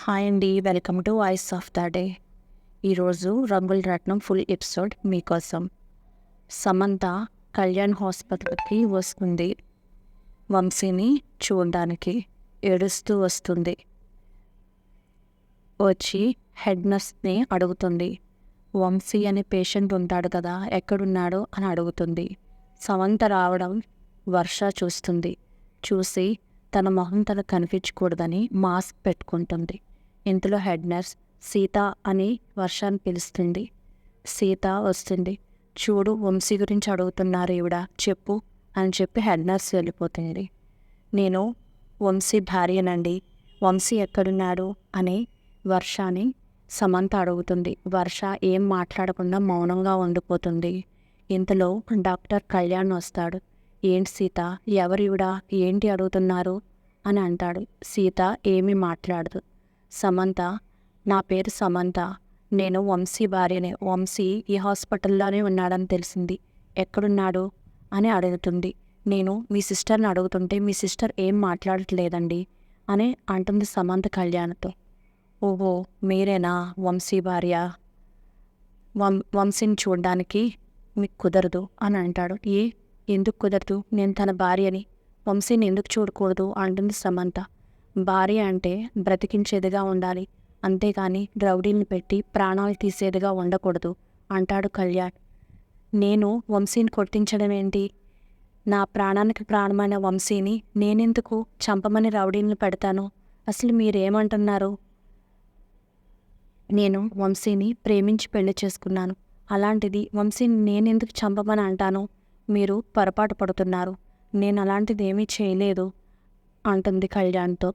Hi అండి, welcome to voice of the day. ఈరోజు రంగుల రత్నం ఫుల్ ఎపిసోడ్ మీకోసం. సమంత కళ్యాణ్ హాస్పిటల్కి వస్తుంది. వంశీని చూడడానికి ఏడుస్తూ వస్తుంది. వచ్చి హెడ్ నర్స్ని అడుగుతుంది. వంశీ అనే పేషెంట్ ఉంటాడు కదా, ఎక్కడున్నాడు అని అడుగుతుంది. సమంత రావడం వర్ష చూస్తుంది. చూసి తన మొహం తనకు కనిపించకూడదని మాస్క్ పెట్టుకుంటుంది. ఇంతలో హెడ్ నర్స్ సీత అని వర్షాన్ని పిలుస్తుంది. సీత వస్తుంది. చూడు, వంశీ గురించి అడుగుతున్నారు ఈవిడ, చెప్పు అని చెప్పి హెడ్ నర్స్ వెళ్ళిపోతుంది. నేను వంశీ భార్యనండి, వంశీ ఎక్కడున్నాడు అని వర్షని సమంత అడుగుతుంది. వర్ష ఏం మాట్లాడకుండా మౌనంగా ఉండిపోతుంది. ఇంతలో డాక్టర్ కళ్యాణ్ వస్తాడు. ఏంటి సీత, ఎవరివిడ, ఏంటి అడుగుతున్నారు అని అంటాడు. సీత ఏమీ మాట్లాడదు. సమంత, నా పేరు సమంత, నేను వంశీ భార్యనే. వంశీ ఈ హాస్పిటల్లోనే ఉన్నాడని తెలిసింది, ఎక్కడున్నాడు అని అడుగుతుంది. నేను మీ సిస్టర్ని అడుగుతుంటే మీ సిస్టర్ ఏం మాట్లాడట్లేదండి అని అంటుంది సమంత కళ్యాణ్తో. ఓహో, మీరేనా వంశీ భార్య? వంశీని చూడడానికి మీకు కుదరదు అని అంటాడు. ఎందుకు కుదరదు? నేను తన భార్యని, వంశీని ఎందుకు చూడకూడదు అంటుంది సమంత. భార్య అంటే బ్రతికించేదిగా ఉండాలి, అంతేగాని రౌడీని పెట్టి ప్రాణాలు తీసేదిగా ఉండకూడదు అంటాడు కళ్యాణ్. నేను వంశీని కొట్టించడం ఏంటి? నా ప్రాణానికి ప్రాణమైన వంశీని నేనెందుకు చంపమని రౌడీని పెడతాను? అసలు మీరేమంటున్నారు? నేను వంశీని ప్రేమించి పెళ్లి చేసుకున్నాను, అలాంటిది వంశీని నేనెందుకు చంపమని అంటాను? మీరు పొరపాటు పడుతున్నారు, నేను అలాంటిది ఏమీ చేయలేదు అంటుంది కళ్యాణ్తో.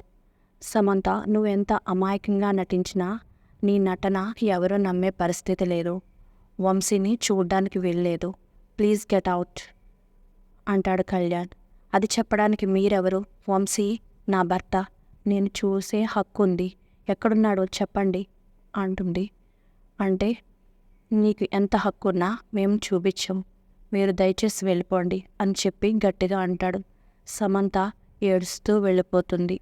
సమంత, నువ్వెంత అమాయకంగా నటించినా నీ నటన ఎవరూ నమ్మే పరిస్థితి లేదు. వంశీని చూడ్డానికి వెళ్ళలేదు, ప్లీజ్ గెట్ అవుట్ అంటాడు కళ్యాణ్. అది చెప్పడానికి మీరెవరు? వంశీ నా భర్త, నేను చూసే హక్కు ఉంది, ఎక్కడున్నాడో చెప్పండి అంటుంది. అంటే నీకు ఎంత హక్కున్నా మేము చూపించం, మీరు దయచేసి వెళ్ళిపోండి అని చెప్పి గట్టిగా అంటాడు. సమంత ఏడుస్తూ వెళ్ళిపోతుంది.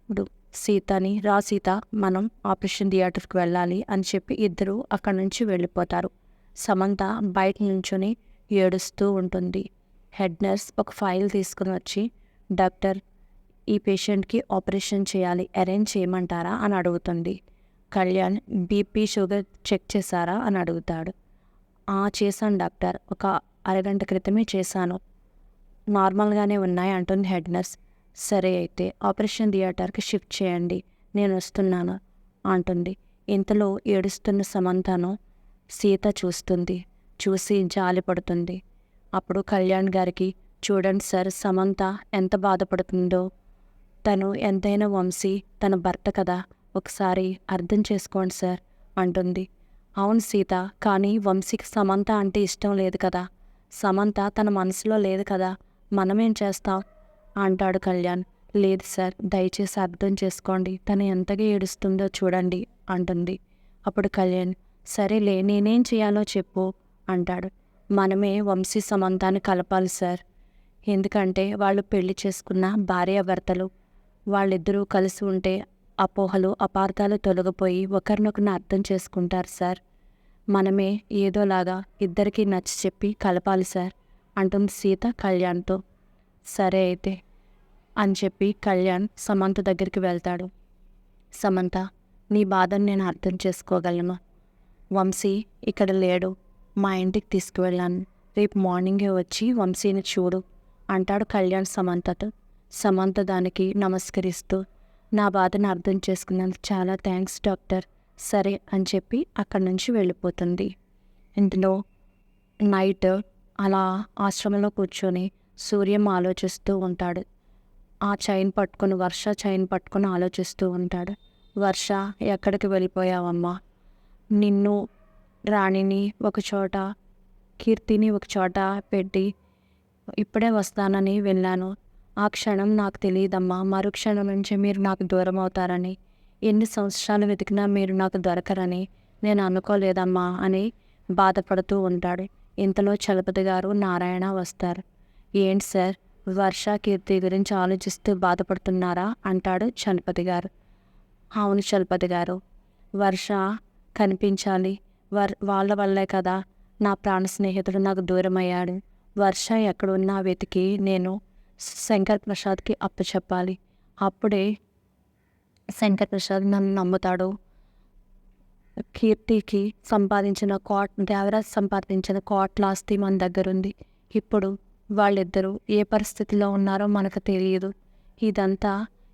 ఇప్పుడు సీతని, రా సీత, మనం ఆపరేషన్ థియేటర్కి వెళ్ళాలి అని చెప్పి ఇద్దరు అక్కడి నుంచి వెళ్ళిపోతారు. సమంత బయట నుంచుని ఏడుస్తూ ఉంటుంది. హెడ్ నర్స్ ఒక ఫైల్ తీసుకుని వచ్చి, డాక్టర్, ఈ పేషెంట్కి ఆపరేషన్ చేయాలి, అరేంజ్ చేయమంటారా అని అడుగుతుంది. కళ్యాణ్, బీపీ షుగర్ చెక్ చేశారా అని అడుగుతాడు. చేశాను డాక్టర్, ఒక అరగంట క్రితమే చేశాను, నార్మల్గానే ఉన్నాయి అంటుంది హెడ్ నర్స్. సరే అయితే ఆపరేషన్ థియేటర్కి షిఫ్ట్ చేయండి, నేను వస్తున్నాను అంటుంది. ఇంతలో ఏడుస్తున్న సమంతను సీత చూస్తుంది. చూసి జాలి పడుతుంది. అప్పుడు కళ్యాణ్ గారికి, చూడండి సార్, సమంత ఎంత బాధపడుతుందో, తను ఎంతైనా వంశీ తన భర్త కదా, ఒకసారి అర్థం చేసుకోండి సార్ అంటుంది. అవును సీత, కానీ వంశీకి సమంత అంటే ఇష్టం లేదు కదా, సమంత తన మనసులో లేదు కదా, మనమేం చేస్తాం అంటాడు కళ్యాణ్. లేదు సార్, దయచేసి అర్థం చేసుకోండి, తను ఎంతగా ఏడుస్తుందో చూడండి అంటుంది. అప్పుడు కళ్యాణ్, సరేలే, నేనేం చేయాలో చెప్పు అంటాడు. మనమే వంశీ సమంతాన్ని కలపాలి సార్, ఎందుకంటే వాళ్ళు పెళ్లి చేసుకున్న భార్యాభర్తలు, వాళ్ళిద్దరూ కలిసి ఉంటే అపోహలు అపార్థాలు తొలగిపోయి ఒకరినొకరిని అర్థం చేసుకుంటారు సార్, మనమే ఏదోలాగా ఇద్దరికీ నచ్చి చెప్పి కలపాలి సార్ అంటుంది సీత కళ్యాణ్తో. సరే అయితే అని చెప్పి కళ్యాణ్ సమంత దగ్గరికి వెళ్తాడు. సమంత, నీ బాధను నేను అర్థం చేసుకోగలను, వంశీ ఇక్కడ లేడు, మా ఇంటికి తీసుకువెళ్ళాను, రేపు మార్నింగే వచ్చి వంశీని చూడు అంటాడు కళ్యాణ్ సమంతతో. సమంత దానికి నమస్కరిస్తూ, నా బాధను అర్థం చేసుకున్నందుకు చాలా థ్యాంక్స్ డాక్టర్, సరే అని చెప్పి అక్కడి నుంచి వెళ్ళిపోతుంది. ఇందులో నైట్ అలా ఆశ్రమంలో కూర్చొని సూర్యం ఆలోచిస్తూ ఉంటాడు. ఆ చైన్ పట్టుకొని, వర్ష చైన్ పట్టుకొని ఆలోచిస్తూ ఉంటాడు. వర్ష, ఎక్కడికి వెళ్ళిపోయావమ్మా? నిన్ను, రాణిని ఒకచోట, కీర్తిని ఒకచోట పెట్టి ఇప్పుడే వస్తానని వెళ్ళాను, ఆ క్షణం నాకు తెలియదమ్మా, మరుక్షణం నుంచి మీరు నాకు దూరం అవుతారని, ఎన్ని సంవత్సరాలు వెతికినా మీరు నాకు దొరకరని నేను అనుకోలేదమ్మా అని బాధపడుతూ ఉంటాడు. ఇంతలో చలపతి గారు, నారాయణ వస్తారు. ఏంటి సార్, వర్ష కీర్తి గురించి ఆలోచిస్తూ బాధపడుతున్నారా అంటాడు చలపతి గారు. అవును చలపతి గారు. వర్ష కనిపించాలి. వాళ్ళ వల్లే కదా నా ప్రాణ స్నేహితుడు నాకు దూరమయ్యాడు. వర్ష ఎక్కడున్నా వెతికి నేను శంకర్ ప్రసాద్‌కి అప్పచెప్పాలి. అప్పుడే శంకర్ ప్రసాద్ నన్ను నమ్ముతాడు. కీర్తికి సంపాదించిన దేవరాజ్ సంపాదించిన కోట్ల ఆస్తి మన దగ్గరుంది. ఇప్పుడు వాళ్ళిద్దరూ ఏ పరిస్థితిలో ఉన్నారో మనకు తెలియదు. ఇదంతా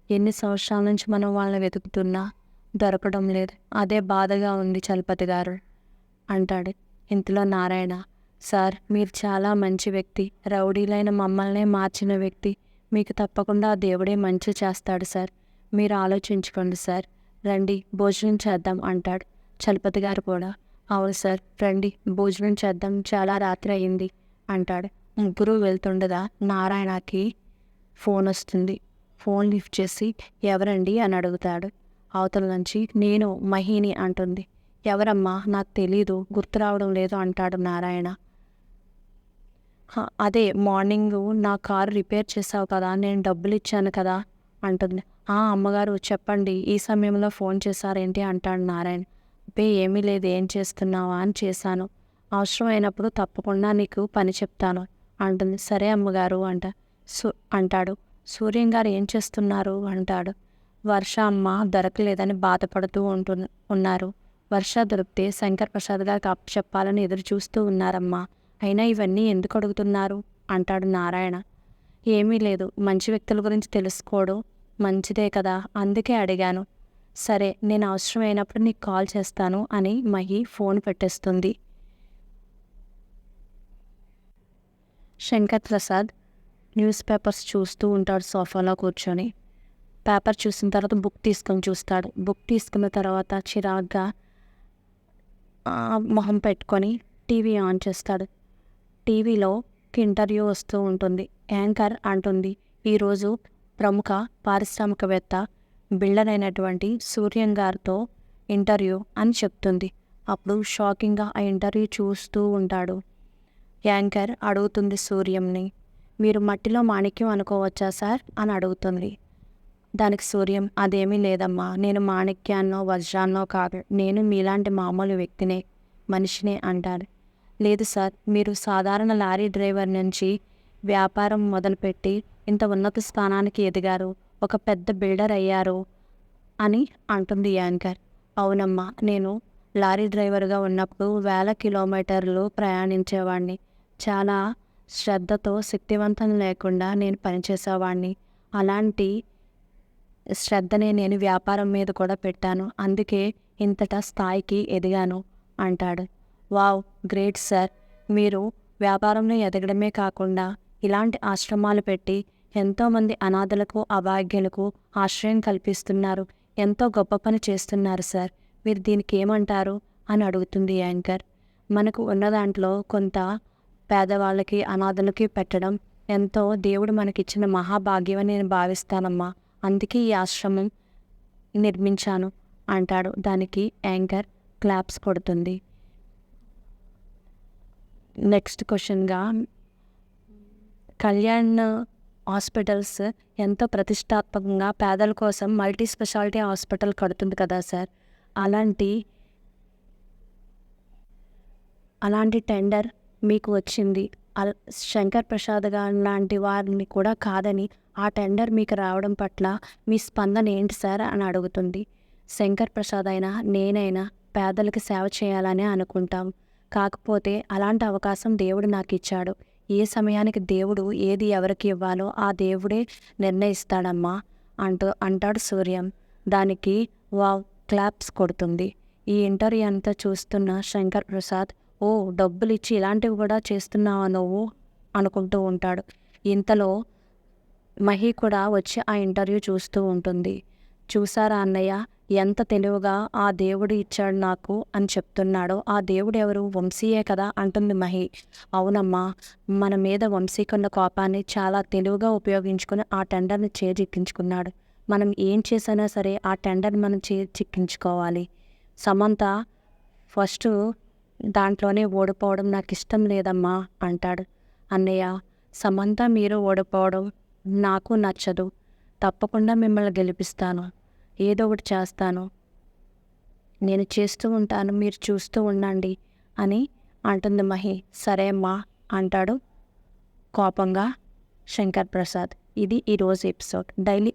ఎన్ని సంవత్సరాల నుంచి మనం వాళ్ళని వెతుకుతున్నా దొరకడం లేదు. అదే బాధగా ఉంది చలపతి గారు అంటాడు. ఇంతలో నారాయణ, సార్ మీరు చాలా మంచి వ్యక్తి. రౌడీలైన మమ్మల్నే మార్చిన వ్యక్తి. మీకు తప్పకుండా ఆ దేవుడే మంచి చేస్తాడు సార్. మీరు ఆలోచించుకోండి సార్. రండి భోజనం చేద్దాం అంటాడు. చలపతి గారు కూడా, అవును సార్ రండి భోజనం చేద్దాం, చాలా రాత్రి అయింది అంటాడు. ముగ్గురు వెళ్తుండగా నారాయణకి ఫోన్ వస్తుంది. ఫోన్ లిఫ్ట్ చేసి ఎవరండి అని అడుగుతాడు. అవతల నుంచి నేను మహిని అంటుంది. ఎవరమ్మా నాకు తెలీదు, గుర్తు రావడం లేదు అంటాడు నారాయణ. అదే మార్నింగు నా కారు రిపేర్ చేసావు కదా, నేను డబ్బులు ఇచ్చాను కదా అంటుంది. అమ్మగారు చెప్పండి, ఈ సమయంలో ఫోన్ చేశారేంటి అంటాడు నారాయణ. ఏమీ లేదు, ఏం చేస్తున్నావా అని చేశాను. అవసరమైనప్పుడు తప్పకుండా నీకు పని చెప్తాను అంటుంది. సరే అమ్మగారు అంటాడు. సూర్యం గారు ఏం చేస్తున్నారు అంటాడు. వర్ష అమ్మ దొరకలేదని బాధపడుతూ ఉన్నారు. వర్ష దొరికితే శంకర్ ప్రసాద్ గారికి అప్పచెప్పాలని ఎదురు చూస్తూ ఉన్నారమ్మా. అయినా ఇవన్నీ ఎందుకు అడుగుతున్నారు అంటాడు నారాయణ. ఏమీ లేదు, మంచి వ్యక్తుల గురించి తెలుసుకోవడం మంచిదే కదా, అందుకే అడిగాను. సరే నేను అవసరమైనప్పుడు నీకు కాల్ చేస్తాను అని మహి ఫోన్ పెట్టేస్తుంది. శంకర్ ప్రసాద్ న్యూస్ పేపర్స్ చూస్తూ ఉంటాడు సోఫాలో కూర్చొని. పేపర్ చూసిన తర్వాత బుక్ తీసుకొని చూస్తాడు. బుక్ తీసుకున్న తర్వాత చిరాగ్గా మొహం పెట్టుకొని టీవీ ఆన్ చేస్తాడు. టీవీలో ఇంటర్వ్యూ వస్తూ ఉంటుంది. యాంకర్ అంటుంది, ఈరోజు ప్రముఖ పారిశ్రామికవేత్త బిల్డర్ అయినటువంటి సూర్యం గారితో ఇంటర్వ్యూ అని చెప్తుంది. అప్పుడు షాకింగ్గా ఆ ఇంటర్వ్యూ చూస్తూ ఉంటాడు. యాంకర్ అడుగుతుంది సూర్యంని, మీరు మట్టిలో మాణిక్యం అనుకోవచ్చా సార్ అని అడుగుతుంది. దానికి సూర్యం, అదేమీ లేదమ్మా, నేను మాణిక్యాన్నో వజ్రాన్నో కాదు, నేను మీలాంటి మామూలు వ్యక్తినే, మనిషినే అంటారు. లేదు సార్, మీరు సాధారణ లారీ డ్రైవర్ నుంచి వ్యాపారం మొదలుపెట్టి ఇంత ఉన్నత స్థానానికి ఎదిగారు, ఒక పెద్ద బిల్డర్ అయ్యారు అని అంటుంది యాంకర్. అవునమ్మా, నేను లారీ డ్రైవర్గా ఉన్నప్పుడు 1000 కిలోమీటర్లు ప్రయాణించేవాడిని. చాలా శ్రద్ధతో, శక్తివంతం లేకుండా నేను పనిచేసేవాడిని. అలాంటి శ్రద్ధనే నేను వ్యాపారం మీద కూడా పెట్టాను. అందుకే ఇంతట స్థాయికి ఎదిగాను అంటాడు. Wow, great sir. మీరు వ్యాపారంలో ఎదగడమే కాకుండా ఇలాంటి ఆశ్రమాలు పెట్టి ఎంతోమంది అనాథలకు, అభాగ్యులకు ఆశ్రయం కల్పిస్తున్నారు. ఎంతో గొప్ప పని చేస్తున్నారు సార్. మీరు దీనికి ఏమంటారు అని అడుగుతుంది యాంకర్. మనకు ఉన్న దాంట్లో కొంత పేదవాళ్ళకి, అనాథలకి పెట్టడం ఎంతో దేవుడు మనకిచ్చిన మహాభాగ్యం అని నేను భావిస్తానమ్మా. అందుకే ఈ ఆశ్రమం నిర్మించాను అంటాడు. దానికి యాంకర్ క్లాప్స్ కొడుతుంది. నెక్స్ట్ క్వశ్చన్గా, కళ్యాణ్ హాస్పిటల్స్ ఎంతో ప్రతిష్టాత్మకంగా పేదల కోసం మల్టీ స్పెషాలిటీ హాస్పిటల్ కడుతుంది కదా సార్, అలాంటి టెండర్ మీకు వచ్చింది. శంకర్ ప్రసాద్ గారు లాంటి వారిని కూడా కాదని ఆ టెండర్ మీకు రావడం పట్ల మీ స్పందన ఏంటి సార్ అని అడుగుతుంది. శంకర్ ప్రసాద్ అయినా నేనైనా పేదలకు సేవ చేయాలనే అనుకుంటాం. కాకపోతే అలాంటి అవకాశం దేవుడు నాకు ఇచ్చాడు. ఏ సమయానికి దేవుడు ఏది ఎవరికి ఇవ్వాలో ఆ దేవుడే నిర్ణయిస్తాడమ్మా అంటాడు సూర్యం. దానికి వావ్ క్లాప్స్ కొడుతుంది. ఈ ఇంటర్వ్యూ అంతా చూస్తున్న శంకర్ ప్రసాద్, ఓ డబ్బులు ఇచ్చి ఇలాంటివి కూడా చేస్తున్నావా నువ్వు అనుకుంటూ ఉంటాడు. ఇంతలో మహి కూడా వచ్చి ఆ ఇంటర్వ్యూ చూస్తూ ఉంటుంది. చూసారా అన్నయ్య, ఎంత తెలివిగా ఆ దేవుడు ఇచ్చాడు నాకు అని చెప్తున్నాడో. ఆ దేవుడు ఎవరు? వంశీయే కదా అంటుంది మహి. అవునమ్మా, మన మీద వంశీకున్న కోపాన్ని చాలా తెలివిగా ఉపయోగించుకుని ఆ టెండర్ని చేజిక్కించుకున్నాడు. మనం ఏం చేసినా సరే ఆ టెండర్ని మనం చిక్కించుకోవాలి. సమంత ఫస్ట్ దాంట్లోనే ఓడిపోవడం నాకు ఇష్టం లేదమ్మా అంటాడు. అన్నయ్య, సమంత మీరు ఓడిపోవడం నాకు నచ్చదు. తప్పకుండా మిమ్మల్ని గెలిపిస్తాను. ఏదో ఒకటి చేస్తాను, నేను చేస్తూ ఉంటాను, మీరు చూస్తూ ఉండండి అని అంటుంది మహి. సరే అమ్మా అంటాడు కోపంగా శంకర్ ప్రసాద్. ఇది ఈరోజు ఎపిసోడ్. డైలీ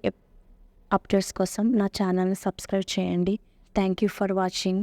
అప్డేట్స్ కోసం నా ఛానల్ని సబ్స్క్రైబ్ చేయండి. Thank you for watching.